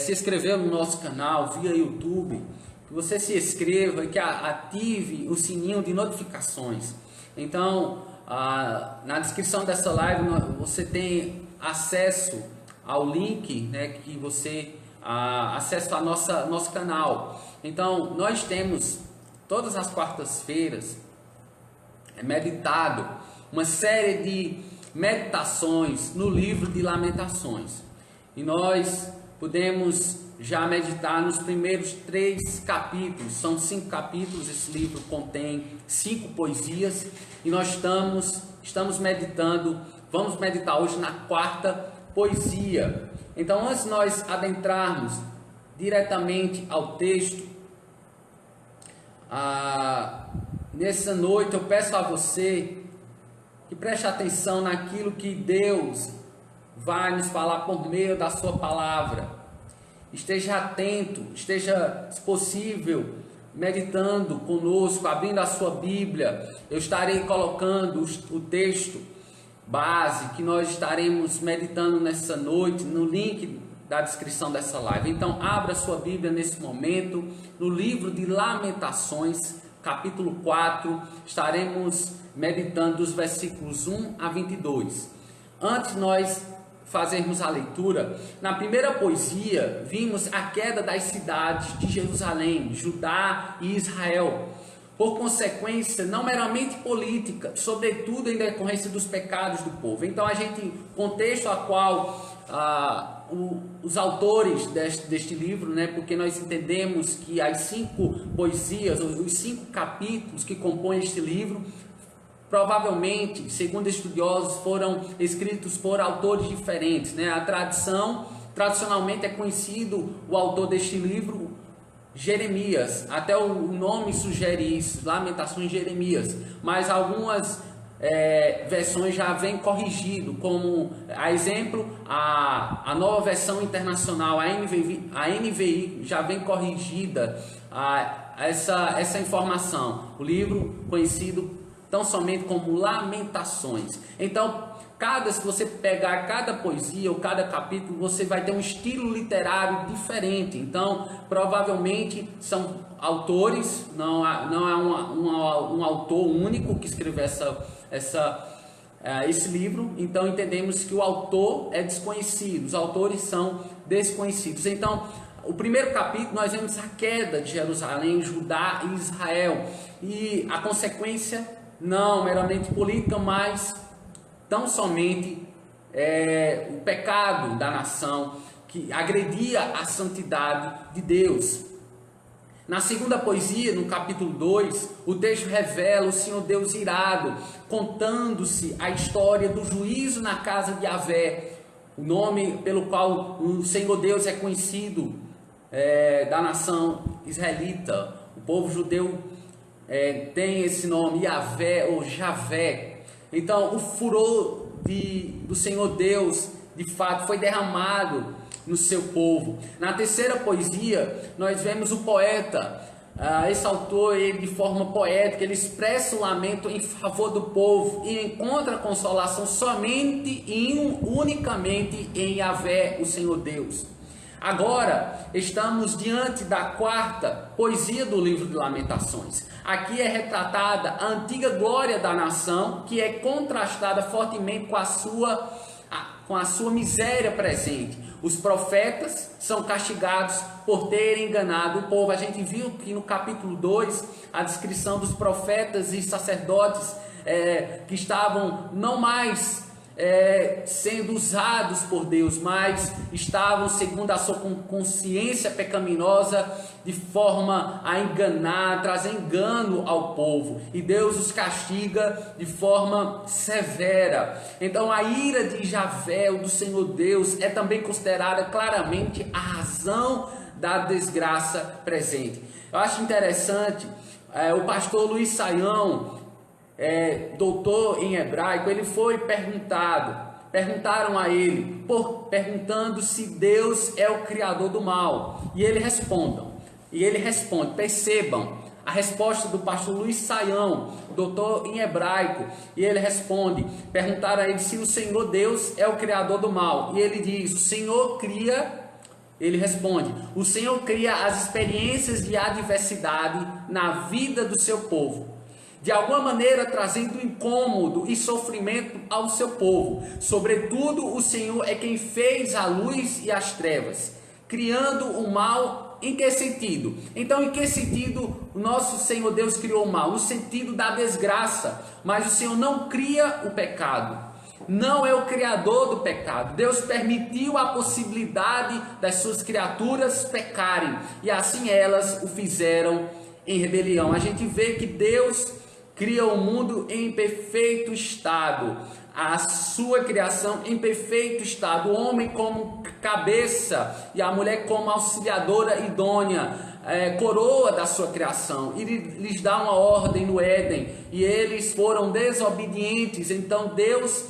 se inscrever no nosso canal via YouTube, que você se inscreva e que ative o sininho de notificações. Então, na descrição dessa live você tem acesso ao link, né, que você acesso ao nosso canal. Então, nós temos todas as quartas-feiras meditado uma série de meditações no livro de Lamentações. E nós podemos já meditar nos primeiros 3 capítulos. São 5 capítulos, esse livro contém 5 poesias. E nós estamos meditando, vamos meditar hoje na 4ª poesia. Então, antes de nós adentrarmos diretamente ao texto, nessa noite eu peço a você que preste atenção naquilo que Deus vai nos falar por meio da sua palavra. Esteja atento, esteja, se possível, meditando conosco, abrindo a sua Bíblia. Eu estarei colocando o texto base que nós estaremos meditando nessa noite no link da descrição dessa live. Então, abra sua Bíblia nesse momento, no livro de Lamentações, capítulo 4, estaremos meditando dos versículos 1 a 22. Antes de nós fazermos a leitura, na primeira poesia, vimos a queda das cidades de Jerusalém, Judá e Israel, por consequência não meramente política, sobretudo em decorrência dos pecados do povo. Então, o contexto a qual os autores deste livro, né, porque nós entendemos que as 5 poesias, os 5 capítulos que compõem este livro, provavelmente, segundo estudiosos, foram escritos por autores diferentes, né? Tradicionalmente é conhecido o autor deste livro, Jeremias. Até o nome sugere isso, Lamentações de Jeremias. Mas algumas versões já vêm corrigido, como a exemplo a nova versão internacional, a NVI já vem corrigida essa informação. O livro conhecido tão somente como Lamentações. Então, se você pegar cada poesia ou cada capítulo, você vai ter um estilo literário diferente. Então, provavelmente são autores, não é um autor único que escreveu esse livro. Então, entendemos que o autor é desconhecido, os autores são desconhecidos. Então, o primeiro capítulo nós vemos a queda de Jerusalém, Judá e Israel, e a consequência não meramente política, mas tão somente o pecado da nação que agredia a santidade de Deus. Na segunda poesia, no capítulo 2, o texto revela o Senhor Deus irado, contando-se a história do juízo na casa de Yahvé, o nome pelo qual o Senhor Deus é conhecido da nação israelita. O povo judeu tem esse nome, Yahvé ou Javé. Então, o furor do Senhor Deus, de fato, foi derramado no seu povo. Na terceira poesia, nós vemos o poeta. Esse autor, ele, de forma poética, ele expressa o lamento em favor do povo e encontra consolação somente e unicamente em Yahvé, o Senhor Deus. Agora, estamos diante da 4ª poesia do livro de Lamentações. Aqui é retratada a antiga glória da nação, que é contrastada fortemente com a sua miséria presente. Os profetas são castigados por terem enganado o povo. A gente viu que no capítulo 2, a descrição dos profetas e sacerdotes que estavam não mais sendo usados por Deus, mas estavam segundo a sua consciência pecaminosa, de forma a enganar, trazer engano ao povo, e Deus os castiga de forma severa. Então a ira de Javé, o do Senhor Deus, é também considerada claramente a razão da desgraça presente. Eu acho interessante, o pastor Luiz Saião, doutor em hebraico, ele foi perguntaram a ele, perguntando se Deus é o criador do mal, e ele responde, percebam a resposta do pastor Luiz Saião, doutor em hebraico, e ele responde, perguntaram a ele se o Senhor Deus é o criador do mal, e ele diz, o Senhor cria Ele responde: o Senhor cria as experiências de adversidade na vida do seu povo, de alguma maneira trazendo incômodo e sofrimento ao seu povo. Sobretudo, o Senhor é quem fez a luz e as trevas, criando o mal. Em que sentido? Então, em que sentido o nosso Senhor Deus criou o mal? No sentido da desgraça. Mas o Senhor não cria o pecado. Não é o criador do pecado. Deus permitiu a possibilidade das suas criaturas pecarem, e assim elas o fizeram em rebelião. A gente vê que Deus cria o mundo em perfeito estado, a sua criação em perfeito estado, o homem como cabeça e a mulher como auxiliadora idônea, coroa da sua criação. Ele lhes dá uma ordem no Éden e eles foram desobedientes. Então Deus,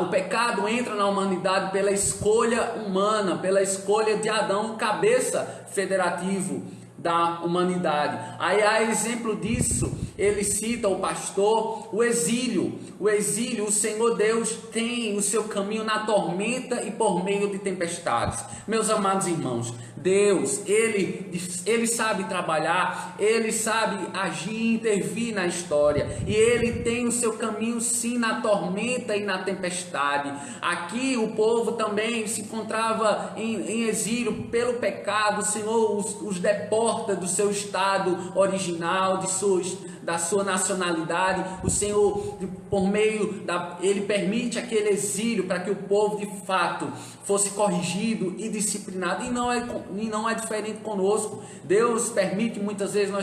o pecado entra na humanidade pela escolha humana, pela escolha de Adão, cabeça federativo da humanidade. Aí, a exemplo disso, ele cita o pastor, o exílio. O exílio, o Senhor Deus tem o seu caminho na tormenta e por meio de tempestades. Meus amados irmãos, Deus, ele sabe trabalhar, ele sabe agir, intervir na história, e ele tem o seu caminho sim na tormenta e na tempestade. Aqui o povo também se encontrava em exílio pelo pecado. O Senhor os deporta do seu estado original, da sua nacionalidade. O Senhor, por meio ele permite aquele exílio para que o povo de fato fosse corrigido e disciplinado, e não é diferente conosco. Deus permite muitas vezes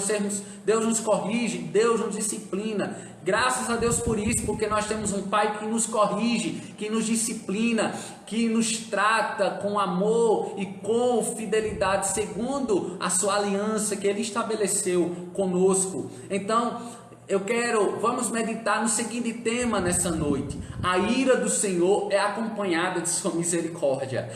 Deus nos corrige, Deus nos disciplina. Graças a Deus por isso, porque nós temos um Pai que nos corrige, que nos disciplina, que nos trata com amor e com fidelidade, segundo a sua aliança que Ele estabeleceu conosco. Então, vamos meditar no seguinte tema nessa noite: a ira do Senhor é acompanhada de sua misericórdia.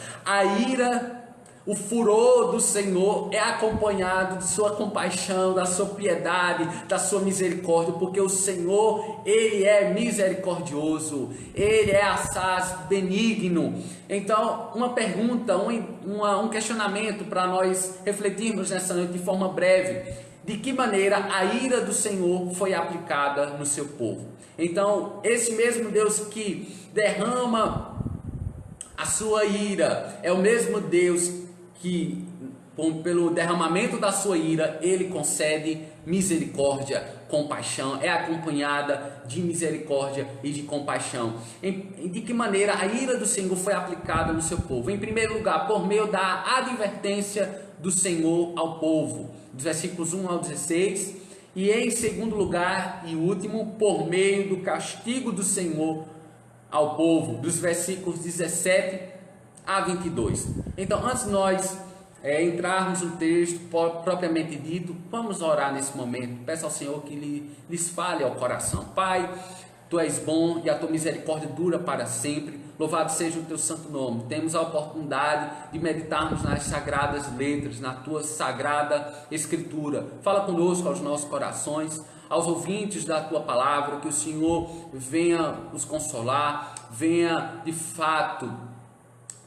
O furor do Senhor é acompanhado de sua compaixão, da sua piedade, da sua misericórdia, porque o Senhor, Ele é misericordioso, Ele é assaz benigno. Então, uma pergunta, um questionamento para nós refletirmos nessa noite de forma breve: de que maneira a ira do Senhor foi aplicada no seu povo? Então, esse mesmo Deus que derrama a sua ira é o mesmo Deus que, pelo derramamento da sua ira, Ele concede misericórdia, compaixão, é acompanhada de misericórdia e de compaixão. De que maneira a ira do Senhor foi aplicada no seu povo? Em primeiro lugar, por meio da advertência do Senhor ao povo, dos versículos 1 ao 16, e em segundo lugar e último, por meio do castigo do Senhor ao povo, dos versículos 17 a 22. Então, antes de nós entrarmos no texto propriamente dito, vamos orar nesse momento. Peço ao Senhor que lhes fale ao coração. Pai, Tu és bom e a Tua misericórdia dura para sempre. Louvado seja o Teu santo nome. Temos a oportunidade de meditarmos nas sagradas letras, na Tua sagrada Escritura. Fala conosco aos nossos corações, aos ouvintes da Tua palavra, que o Senhor venha nos consolar, venha de fato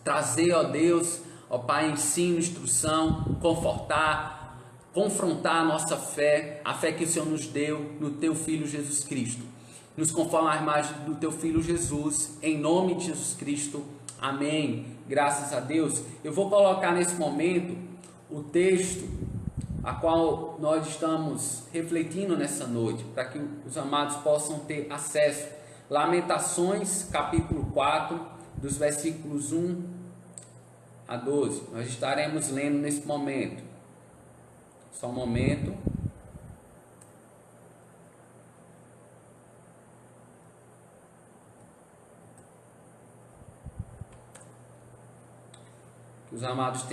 trazer, ó Deus, ó Pai, ensino, instrução, confortar, confrontar a nossa fé, a fé que o Senhor nos deu no Teu Filho Jesus Cristo. Nos conforma à imagem do Teu Filho Jesus, em nome de Jesus Cristo. Amém. Graças a Deus. Eu vou colocar nesse momento o texto a qual nós estamos refletindo nessa noite, para que os amados possam ter acesso. Lamentações, capítulo 4, dos versículos 1 a 12. Nós estaremos lendo nesse momento. Só um momento. Que os amados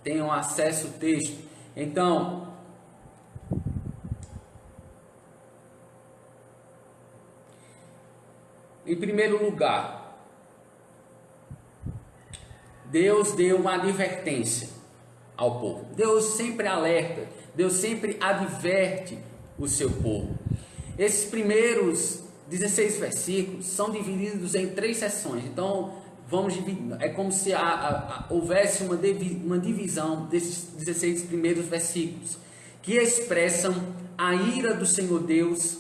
tenham acesso ao texto. Então, em primeiro lugar, Deus deu uma advertência ao povo. Deus sempre alerta, Deus sempre adverte o seu povo. Esses primeiros 16 versículos são divididos em 3 seções. Então, vamos dividir, é como se houvesse uma divisão desses 16 primeiros versículos, que expressam a ira do Senhor Deus.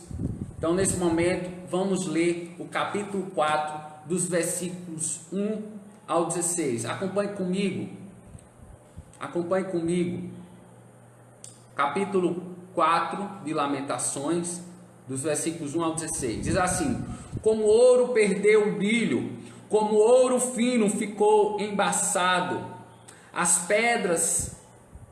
Então, nesse momento, vamos ler o capítulo 4, dos versículos 1 ao 16. Acompanhe comigo. Acompanhe comigo. Capítulo 4 de Lamentações, dos versículos 1 ao 16. Diz assim: como ouro perdeu o brilho, como ouro fino ficou embaçado, as pedras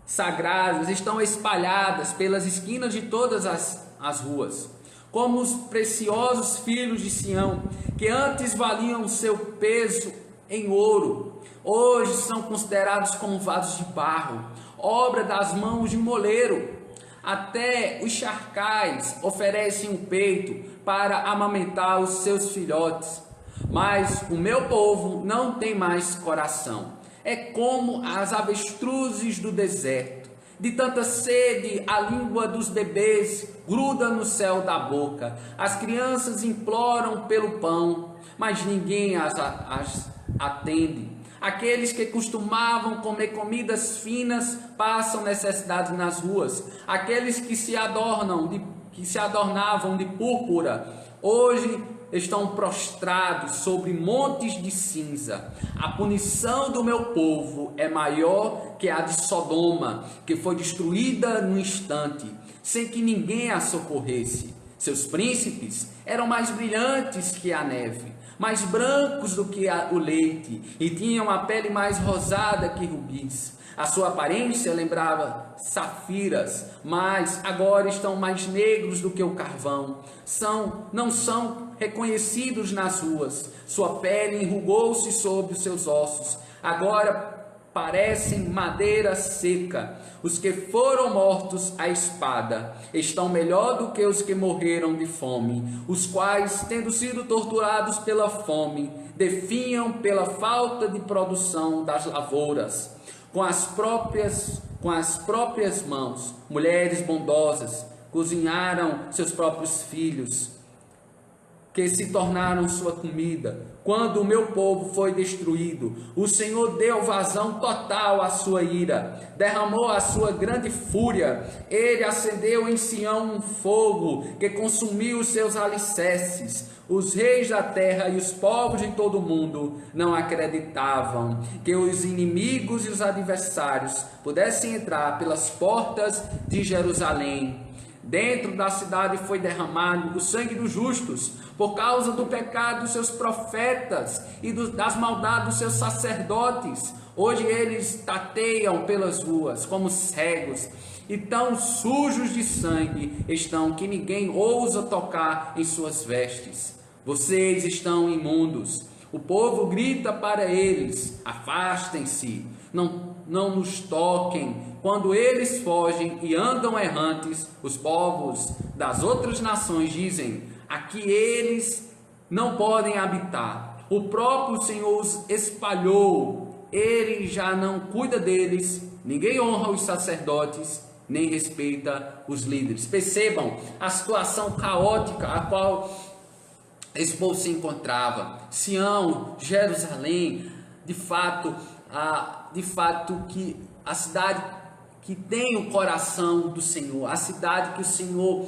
sagradas estão espalhadas pelas esquinas de todas as ruas, como os preciosos filhos de Sião, que antes valiam o seu peso em ouro, hoje são considerados como vasos de barro, obra das mãos de moleiro. Até os charcais oferecem o peito para amamentar os seus filhotes, mas o meu povo não tem mais coração. É como as avestruzes do deserto. De tanta sede, a língua dos bebês gruda no céu da boca. As crianças imploram pelo pão, mas ninguém as atende. Aqueles que costumavam comer comidas finas passam necessidade nas ruas. Aqueles que se adornavam de púrpura, hoje estão prostrados sobre montes de cinza. A punição do meu povo é maior que a de Sodoma, que foi destruída no instante, sem que ninguém a socorresse. Seus príncipes eram mais brilhantes que a neve, mais brancos do que o leite, e tinham a pele mais rosada que rubis. A sua aparência lembrava safiras, mas agora estão mais negros do que o carvão. Não são reconhecidos nas ruas. Sua pele enrugou-se sobre os seus ossos. Agora parecem madeira seca. Os que foram mortos à espada estão melhor do que os que morreram de fome, os quais, tendo sido torturados pela fome, definham pela falta de produção das lavouras. Com as próprias mãos, mulheres bondosas cozinharam seus próprios filhos, que se tornaram sua comida. Quando o meu povo foi destruído, o Senhor deu vazão total à sua ira, derramou a sua grande fúria. Ele acendeu em Sião um fogo que consumiu os seus alicerces. Os reis da terra e os povos de todo o mundo não acreditavam que os inimigos e os adversários pudessem entrar pelas portas de Jerusalém. Dentro da cidade foi derramado o sangue dos justos, por causa do pecado dos seus profetas e das maldades dos seus sacerdotes. Hoje eles tateiam pelas ruas como cegos, e tão sujos de sangue estão que ninguém ousa tocar em suas vestes. Vocês estão imundos. O povo grita para eles: afastem-se, não nos toquem. Quando eles fogem e andam errantes, os povos das outras nações dizem: aqui eles não podem habitar. O próprio Senhor os espalhou, ele já não cuida deles. Ninguém honra os sacerdotes, nem respeita os líderes. Percebam a situação caótica a qual esse povo se encontrava. Sião, Jerusalém, de fato que a cidade que tem o coração do Senhor, a cidade que o Senhor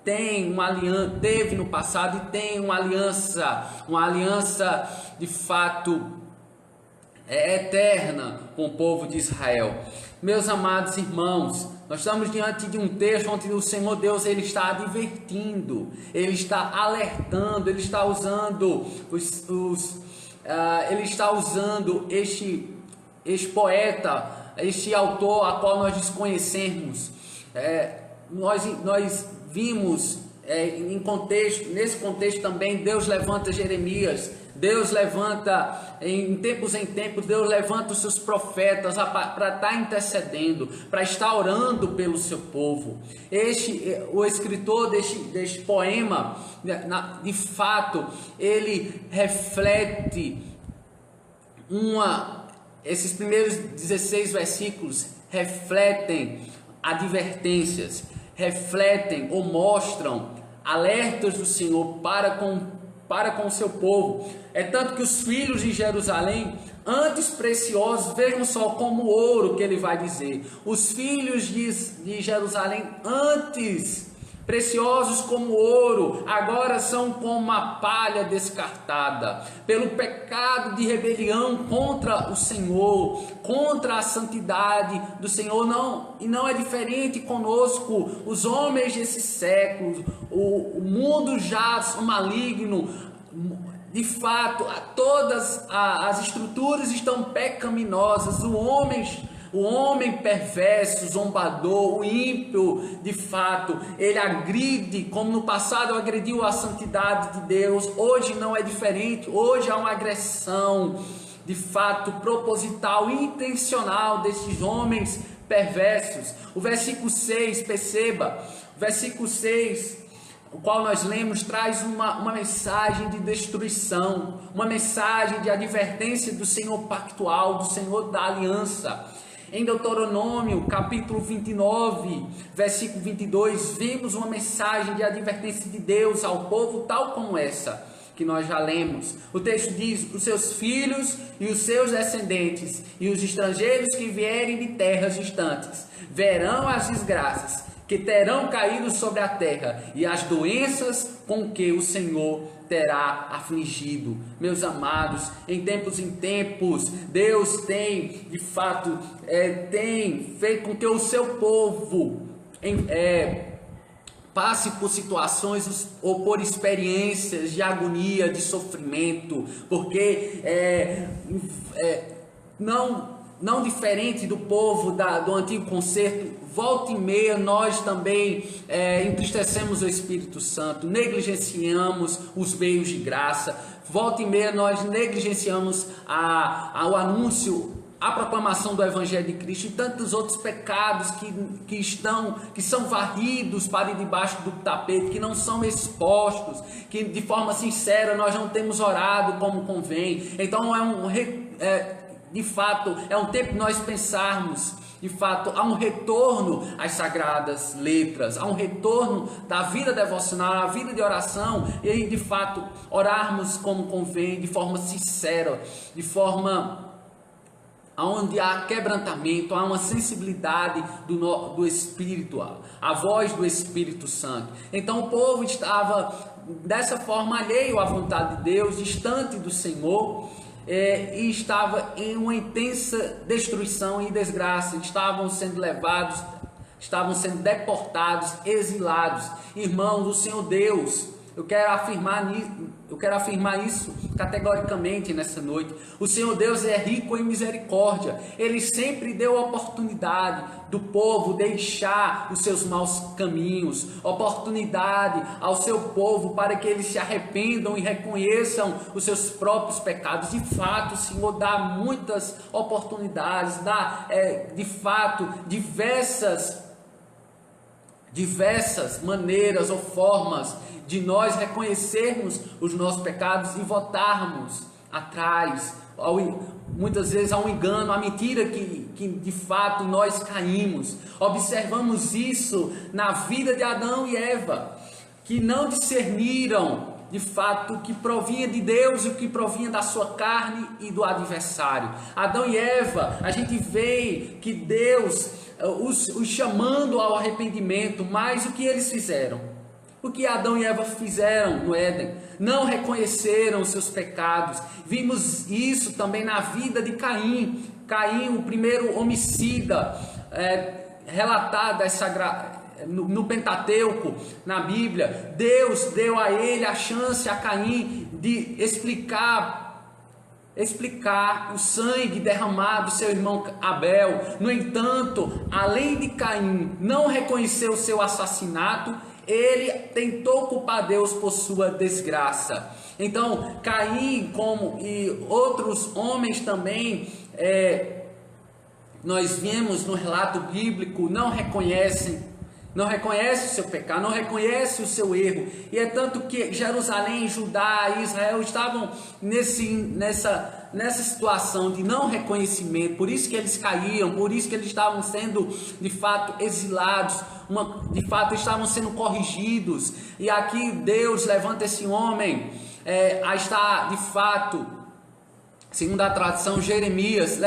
tem uma aliança, teve no passado e tem uma aliança de fato eterna com o povo de Israel. Meus amados irmãos, nós estamos diante de um texto onde o Senhor Deus ele está advertindo, ele está alertando, ele está usando este poeta, este autor a qual nós desconhecemos. Nós vimos nesse contexto também, Deus levanta Jeremias, Deus levanta, em tempos, Deus levanta os seus profetas para estar intercedendo, para estar orando pelo seu povo. O escritor deste poema, de fato, ele reflete esses primeiros 16 versículos refletem advertências, refletem ou mostram alertas do Senhor para com para com o seu povo. É tanto que os filhos de Jerusalém, antes preciosos, vejam só como ouro que ele vai dizer. Os filhos de Jerusalém, antes preciosos como ouro, agora são como a palha descartada, pelo pecado de rebelião contra o Senhor, contra a santidade do Senhor. E não é diferente conosco. Os homens desse século, o mundo jaz maligno, de fato, todas as estruturas estão pecaminosas. O homem perverso, zombador, o ímpio, de fato, ele agride, como no passado agrediu a santidade de Deus. Hoje não é diferente. Hoje há uma agressão, de fato, proposital, intencional desses homens perversos. O versículo 6, perceba, o versículo 6, o qual nós lemos, traz uma mensagem de destruição, uma mensagem de advertência do Senhor pactual, do Senhor da aliança. Em Deuteronômio, capítulo 29, versículo 22, vemos uma mensagem de advertência de Deus ao povo, tal como essa que nós já lemos. O texto diz: os seus filhos e os seus descendentes e os estrangeiros que vierem de terras distantes verão as desgraças que terão caído sobre a terra e as doenças com que o Senhor terá afligido. Meus amados, em tempos, Deus tem, de fato, tem feito com que o seu povo passe por situações ou por experiências de agonia, de sofrimento, porque não diferente do povo do antigo concerto, volta e meia nós também entristecemos o Espírito Santo, negligenciamos os meios de graça, volta e meia nós negligenciamos o anúncio, a proclamação do Evangelho de Cristo e tantos outros pecados que são varridos para debaixo do tapete, que não são expostos, que de forma sincera nós não temos orado como convém. Então de fato, é um tempo de nós pensarmos, de fato, há um retorno às sagradas letras, há um retorno da vida devocional, à vida de oração, e aí, de fato, orarmos como convém, de forma sincera, de forma onde há quebrantamento, há uma sensibilidade do Espírito, a voz do Espírito Santo. Então o povo estava dessa forma alheio à vontade de Deus, distante do Senhor, e estava em uma intensa destruição e desgraça. Estavam sendo levados, estavam sendo deportados, exilados. Irmãos, o Senhor Deus, eu quero afirmar isso categoricamente nessa noite. O Senhor Deus é rico em misericórdia. Ele sempre deu oportunidade do povo deixar os seus maus caminhos, oportunidade ao seu povo para que eles se arrependam e reconheçam os seus próprios pecados. De fato, o Senhor dá muitas oportunidades, dá de fato diversas maneiras ou formas de nós reconhecermos os nossos pecados e voltarmos atrás. Muitas vezes há um engano, a mentira que de fato nós caímos. Observamos isso na vida de Adão e Eva, que não discerniram de fato o que provinha de Deus e o que provinha da sua carne e do adversário. Adão e Eva, a gente vê que Deus os chamando ao arrependimento, mas o que eles fizeram? O que Adão e Eva fizeram no Éden? Não reconheceram os seus pecados. Vimos isso também na vida de Caim. Caim, o primeiro homicida relatado no Pentateuco, na Bíblia. Deus deu a ele a chance, a Caim, de explicar o sangue derramado do seu irmão Abel. No entanto, além de Caim não reconhecer o seu assassinato, ele tentou culpar Deus por sua desgraça. Então, Caim, como e outros homens também, nós vemos no relato bíblico, não reconhece o seu pecado, não reconhece o seu erro. E é tanto que Jerusalém, Judá e Israel estavam nessa situação de não reconhecimento. Por isso que eles caíam, por isso que eles estavam sendo de fato exilados, de fato estavam sendo corrigidos. E aqui Deus levanta esse homem está de fato, segundo a tradição, Jeremias,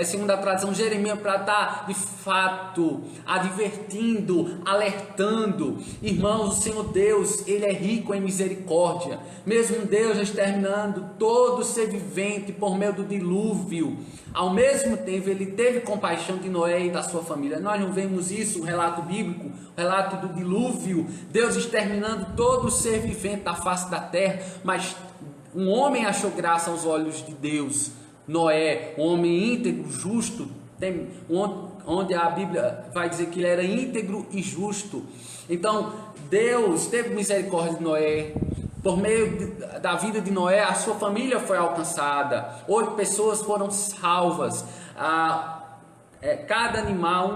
segundo a tradição, Jeremias para estar de fato advertindo, alertando. Irmãos, o Senhor Deus, Ele é rico em misericórdia. Mesmo Deus exterminando todo ser vivente por meio do dilúvio, ao mesmo tempo Ele teve compaixão de Noé e da sua família. Nós não vemos isso, o relato bíblico, o relato do dilúvio, Deus exterminando todo ser vivente da face da terra, mas um homem achou graça aos olhos de Deus, Noé, um homem íntegro, justo, onde a Bíblia vai dizer que ele era íntegro e justo. Então Deus teve misericórdia de Noé. Por meio da vida de Noé, a sua família foi alcançada, 8 pessoas foram salvas, cada animal,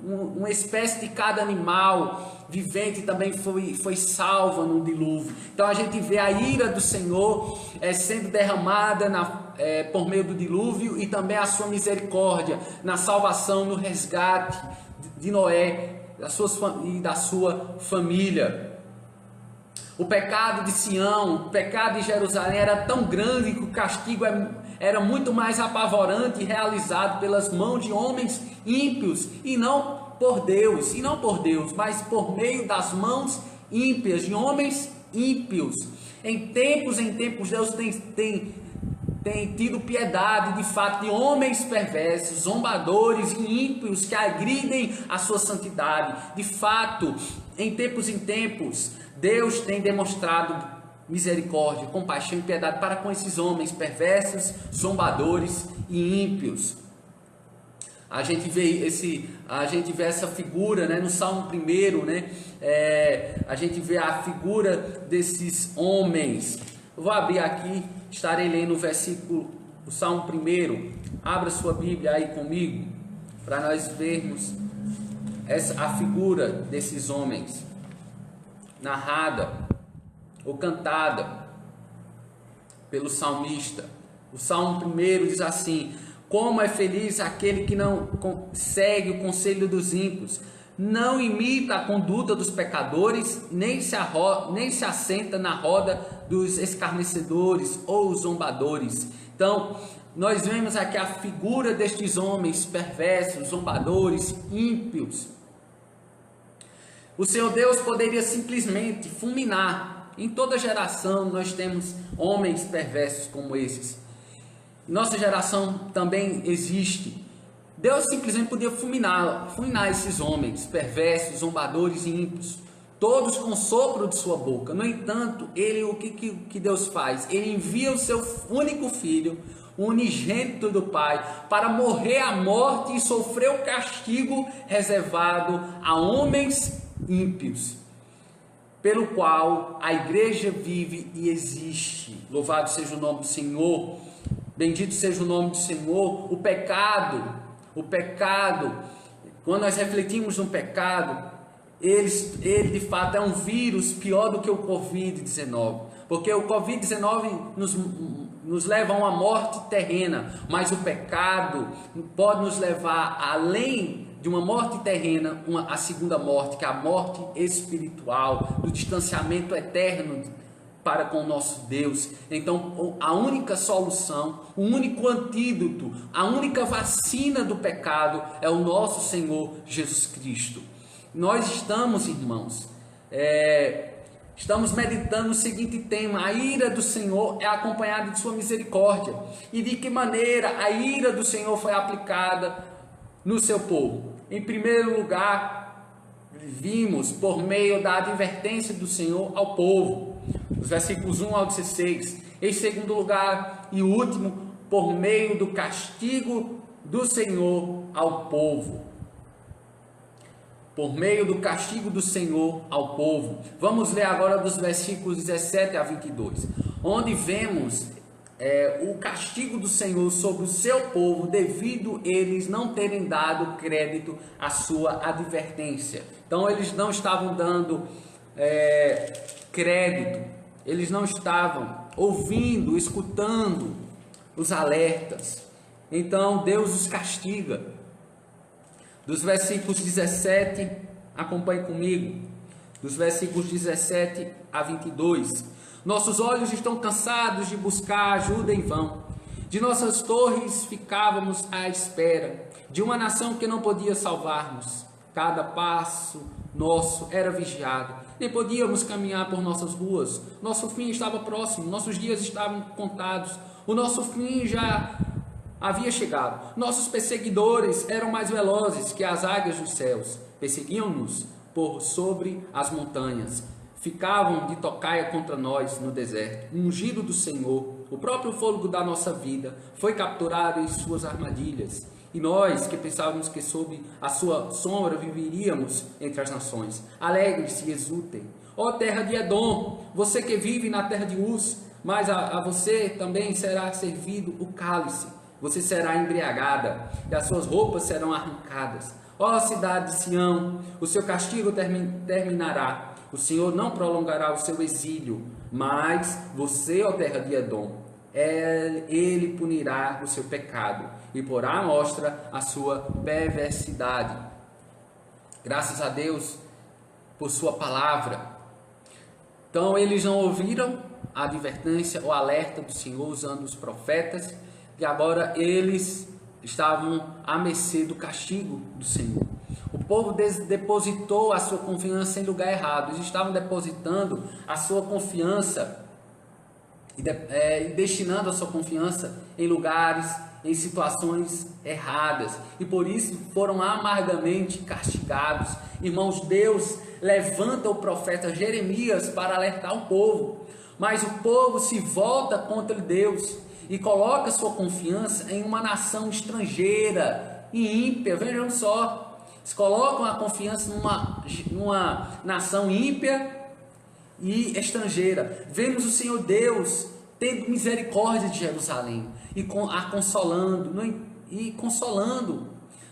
uma espécie de cada animal vivente também foi salva no dilúvio. Então a gente vê a ira do Senhor sendo derramada por meio do dilúvio, e também a sua misericórdia na salvação, no resgate de Noé e da sua família. O pecado de Sião, o pecado de Jerusalém era tão grande que o castigo era muito mais apavorante e realizado pelas mãos de homens ímpios, e não por Deus, mas por meio das mãos ímpias, de homens ímpios. Em tempos, Deus tem tido piedade, de fato, de homens perversos, zombadores e ímpios que agridem a sua santidade. De fato, em tempos, Deus tem demonstrado misericórdia, compaixão e piedade para com esses homens perversos, zombadores e ímpios. A gente vê essa figura, né, no Salmo 1, né? A gente vê a figura desses homens. Eu vou abrir aqui, estarei lendo o Salmo 1. Abra sua Bíblia aí comigo, para nós vermos a figura desses homens, narrada ou cantada pelo salmista. O Salmo 1 diz assim: como é feliz aquele que não segue o conselho dos ímpios, não imita a conduta dos pecadores, nem se assenta na roda dos escarnecedores ou zombadores. Então, nós vemos aqui a figura destes homens perversos, zombadores, ímpios. O Senhor Deus poderia simplesmente fulminar. Em toda geração nós temos homens perversos como esses. Nossa geração também existe. Deus simplesmente podia fulminar esses homens perversos, zombadores e ímpios, todos com o sopro de sua boca. No entanto, o que Deus faz? Ele envia o seu único filho, o unigênito do Pai, para morrer a morte e sofrer o castigo reservado a homens ímpios, pelo qual a igreja vive e existe. Louvado seja o nome do Senhor, bendito seja o nome do Senhor. O pecado, quando nós refletimos no pecado, ele de fato é um vírus pior do que o Covid-19, porque o Covid-19 nos leva a uma morte terrena, mas o pecado pode nos levar além de uma morte terrena, a segunda morte, que é a morte espiritual, do distanciamento eterno para com o nosso Deus. Então, a única solução, o único antídoto, a única vacina do pecado é o nosso Senhor Jesus Cristo. Nós estamos, irmãos, estamos meditando o seguinte tema: a ira do Senhor é acompanhada de sua misericórdia. E de que maneira a ira do Senhor foi aplicada no seu povo? Em primeiro lugar, vimos por meio da advertência do Senhor ao povo, os versículos 1 ao 16. Em segundo lugar e último, por meio do castigo do Senhor ao povo. Por meio do castigo do Senhor ao povo. Vamos ler agora dos versículos 17 a 22, onde vemos o castigo do Senhor sobre o seu povo, devido eles não terem dado crédito à sua advertência. Então eles não estavam dando crédito, eles não estavam ouvindo, escutando os alertas. Então Deus os castiga. Dos versículos 17, acompanhe comigo, dos versículos 17 a 22. Nossos olhos estão cansados de buscar ajuda em vão. De nossas torres ficávamos à espera de uma nação que não podia salvar-nos. Cada passo nosso era vigiado. Nem podíamos caminhar por nossas ruas. Nosso fim estava próximo. Nossos dias estavam contados. O nosso fim já havia chegado. Nossos perseguidores eram mais velozes que as águias dos céus. Perseguiam-nos por sobre as montanhas. Ficavam de tocaia contra nós no deserto. O ungido do Senhor, o próprio fôlego da nossa vida, foi capturado em suas armadilhas. E nós, que pensávamos que sob a sua sombra viveríamos entre as nações, alegre-se e exultem. Ó terra de Edom, você que vive na terra de Uz, mas a você também será servido o cálice. Você será embriagada e as suas roupas serão arrancadas. Ó cidade de Sião, o seu castigo terminará. O Senhor não prolongará o seu exílio, mas você, ó terra de Edom, ele punirá o seu pecado e porá à mostra a sua perversidade. Graças a Deus por sua palavra. Então eles não ouviram a advertência, o alerta do Senhor usando os profetas, e agora eles estavam à mercê do castigo do Senhor. O povo depositou a sua confiança em lugar errado. Eles estavam depositando a sua confiança e destinando a sua confiança em lugares, em situações erradas. E por isso foram amargamente castigados. Irmãos, Deus levanta o profeta Jeremias para alertar o povo. Mas o povo se volta contra Deus e coloca sua confiança em uma nação estrangeira e ímpia. Vejam só. Eles colocam a confiança numa nação ímpia e estrangeira. Vemos o Senhor Deus tendo misericórdia de Jerusalém e consolando.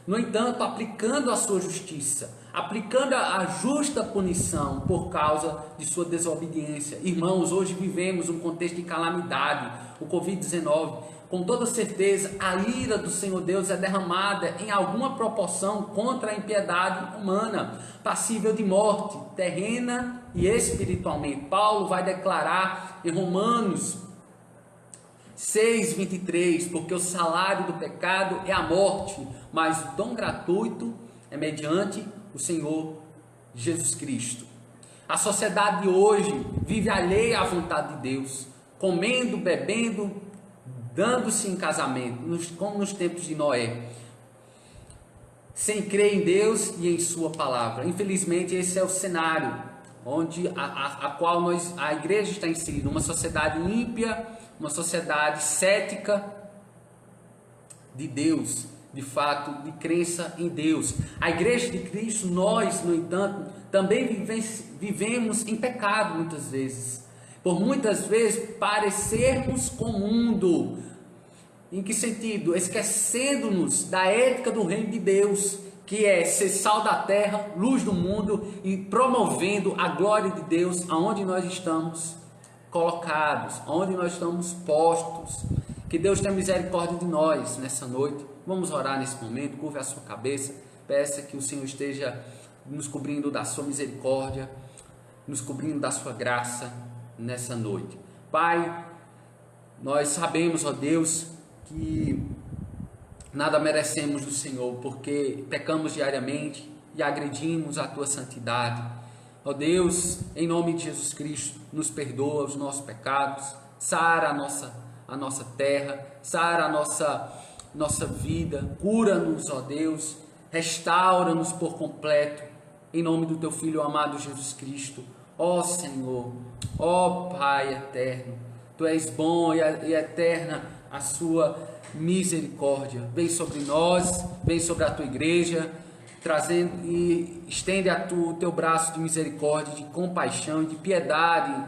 No entanto, aplicando a sua justiça, aplicando a justa punição por causa de sua desobediência. Irmãos, hoje vivemos um contexto de calamidade, o Covid-19. Com toda certeza, a ira do Senhor Deus é derramada em alguma proporção contra a impiedade humana, passível de morte, terrena e espiritualmente. Paulo vai declarar em Romanos 6:23, porque o salário do pecado é a morte, mas o dom gratuito é mediante o Senhor Jesus Cristo. A sociedade de hoje vive alheia à vontade de Deus, comendo, bebendo, dando-se em casamento, como nos tempos de Noé, sem crer em Deus e em sua palavra. Infelizmente, esse é o cenário onde a igreja está inserida, uma sociedade ímpia, uma sociedade cética de Deus, de fato, de crença em Deus. A igreja de Cristo, nós, no entanto, também vivemos em pecado muitas vezes. Por muitas vezes parecermos com o mundo. Em que sentido? Esquecendo-nos da ética do reino de Deus, que é ser sal da terra, luz do mundo e promovendo a glória de Deus aonde nós estamos colocados, aonde nós estamos postos. Que Deus tenha misericórdia de nós nessa noite. Vamos orar nesse momento, curva a sua cabeça, peça que o Senhor esteja nos cobrindo da sua misericórdia, nos cobrindo da sua graça nessa noite. Pai, nós sabemos, ó Deus, que nada merecemos do Senhor, porque pecamos diariamente e agredimos a tua santidade. Ó Deus, em nome de Jesus Cristo, nos perdoa os nossos pecados, sara a nossa terra, sara a nossa vida, cura-nos, ó Deus, restaura-nos por completo, em nome do teu Filho amado Jesus Cristo. Ó Senhor, ó Pai eterno, tu és bom e eterna a sua misericórdia. Vem sobre nós, vem sobre a tua igreja, trazendo e estende o teu braço de misericórdia, de compaixão, de piedade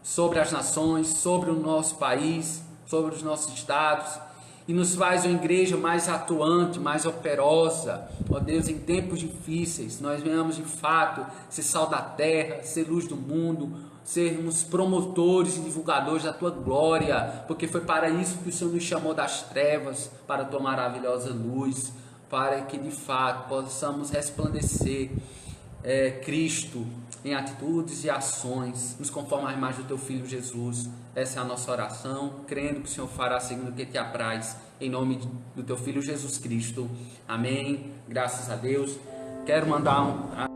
sobre as nações, sobre o nosso país, sobre os nossos estados, e nos faz uma igreja mais atuante, mais operosa. Ó Deus, em tempos difíceis, nós venhamos de fato ser sal da terra, ser luz do mundo, sermos promotores e divulgadores da tua glória, porque foi para isso que o Senhor nos chamou das trevas, para a tua maravilhosa luz, para que de fato possamos resplandecer Cristo em atitudes e ações, nos conformar à imagem do teu Filho Jesus. Essa é a nossa oração, crendo que o Senhor fará segundo o que te apraz, em nome do teu Filho Jesus Cristo. Amém. Graças a Deus. Quero mandar